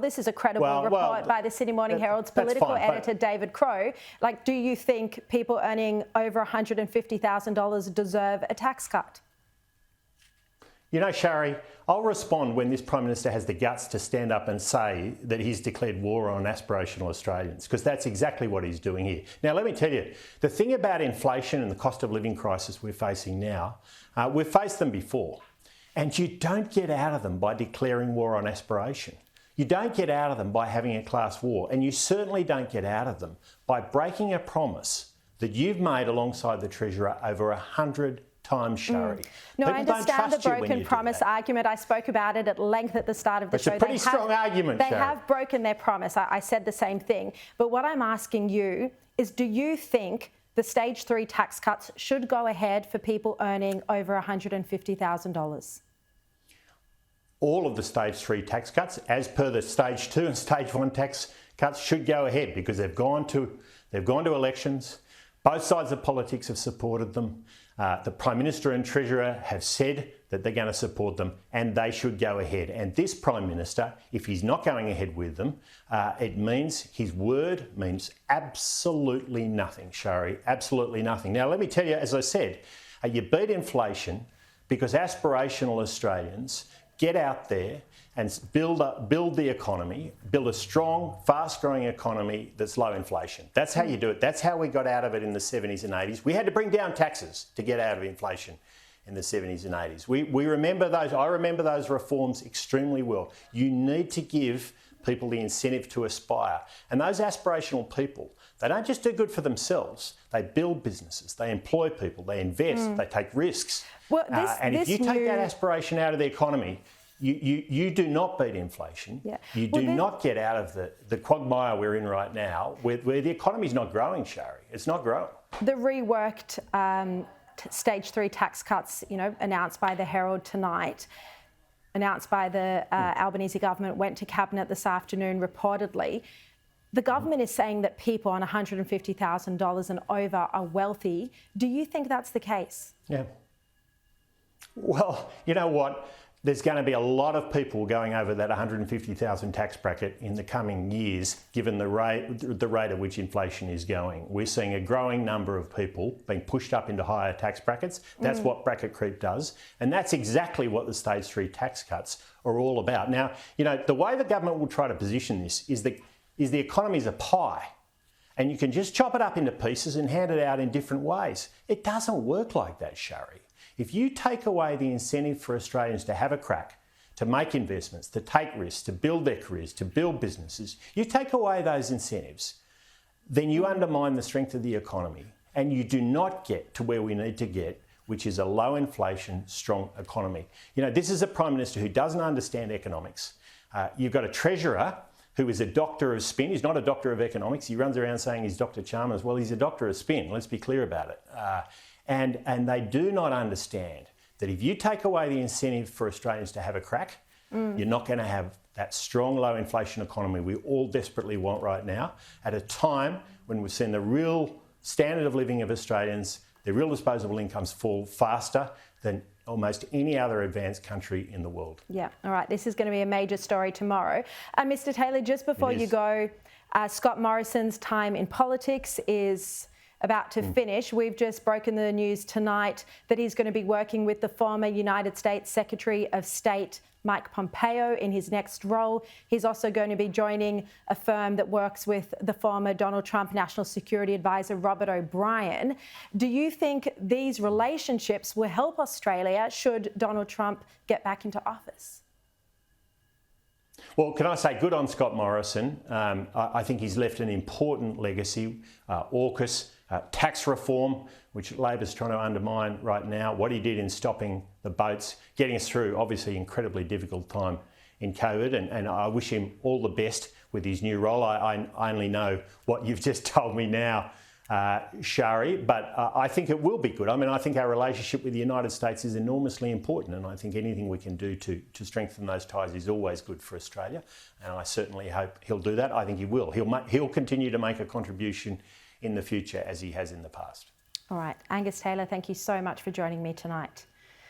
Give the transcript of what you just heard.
This is a credible report by the Sydney Morning Herald's political editor, David Crowe. Like, do you think people earning over $150,000 deserve a tax cut? You know, Sharri, I'll respond when this Prime Minister has the guts to stand up and say that he's declared war on aspirational Australians, because that's exactly what he's doing here. Now, let me tell you, the thing about inflation and the cost of living crisis we're facing now, we've faced them before, and you don't get out of them by declaring war on aspiration. You don't get out of them by having a class war, and you certainly don't get out of them by breaking a promise that you've made alongside the Treasurer over 100 times, Sharri. No, I understand the broken promise argument. I spoke about it at length at the start of the show. It's a pretty strong argument, They Sharri. have broken their promise. I said the same thing. But what I'm asking you is, do you think the stage 3 tax cuts should go ahead for people earning over $150,000? All of the stage 3 tax cuts, as per the stage 2 and stage 1 tax cuts, should go ahead because they've gone to elections. Both sides of politics have supported them. The Prime Minister and Treasurer have said that they're going to support them, and they should go ahead. And this Prime Minister, if he's not going ahead with them, it means his word means absolutely nothing, Sharri, absolutely nothing. Now, let me tell you, as I said, you beat inflation because aspirational Australians get out there and build the economy, build a strong, fast-growing economy that's low inflation. That's how you do it. That's how we got out of it in the 70s and 80s. We had to bring down taxes to get out of inflation in the 70s and 80s. We remember those. I remember those reforms extremely well. You need to give people the incentive to aspire. And those aspirational people, they don't just do good for themselves. They build businesses, they employ people, they invest, they take risks. Well, if you take that aspiration out of the economy, you do not beat inflation. Yeah. You do not get out of the quagmire we're in right now, where the economy's not growing, Sharri. It's not growing. The reworked stage 3 tax cuts, announced by the Herald tonight, announced by the Albanese government, went to Cabinet this afternoon reportedly. The government is saying that people on $150,000 and over are wealthy. Do you think that's the case? Yeah. Well, you know what? There's going to be a lot of people going over that 150,000 tax bracket in the coming years, given the rate at which inflation is going. We're seeing a growing number of people being pushed up into higher tax brackets. That's what bracket creep does. And that's exactly what the stage 3 tax cuts are all about. Now, the way the government will try to position this is the economy's a pie. And you can just chop it up into pieces and hand it out in different ways. It doesn't work like that, Sharri. If you take away the incentive for Australians to have a crack, to make investments, to take risks, to build their careers, to build businesses, you take away those incentives, then you undermine the strength of the economy and you do not get to where we need to get, which is a low inflation, strong economy. This is a Prime Minister who doesn't understand economics. You've got a Treasurer who is a doctor of spin. He's not a doctor of economics. He runs around saying he's Dr. Chalmers. Well, he's a doctor of spin. Let's be clear about it. And they do not understand that if you take away the incentive for Australians to have a crack, you're not going to have that strong low inflation economy we all desperately want right now, at a time when we've seen the real standard of living of Australians, their real disposable incomes fall faster than almost any other advanced country in the world. Yeah, all right. This is going to be a major story tomorrow. Mr. Taylor, just before you go, Scott Morrison's time in politics is about to finish. We've just broken the news tonight that he's going to be working with the former United States Secretary of State, Mike Pompeo, in his next role. He's also going to be joining a firm that works with the former Donald Trump National Security Advisor, Robert O'Brien. Do you think these relationships will help Australia should Donald Trump get back into office? Well, can I say good on Scott Morrison? I think he's left an important legacy. AUKUS, tax reform, which Labor's trying to undermine right now, what he did in stopping the boats, getting us through obviously incredibly difficult time in COVID, and I wish him all the best with his new role. I only know what you've just told me now, Sharri, but I think it will be good. I mean, I think our relationship with the United States is enormously important, and I think anything we can do to strengthen those ties is always good for Australia, and I certainly hope he'll do that. I think he will. He'll continue to make a contribution in the future as he has in the past. All right. Angus Taylor, thank you so much for joining me tonight.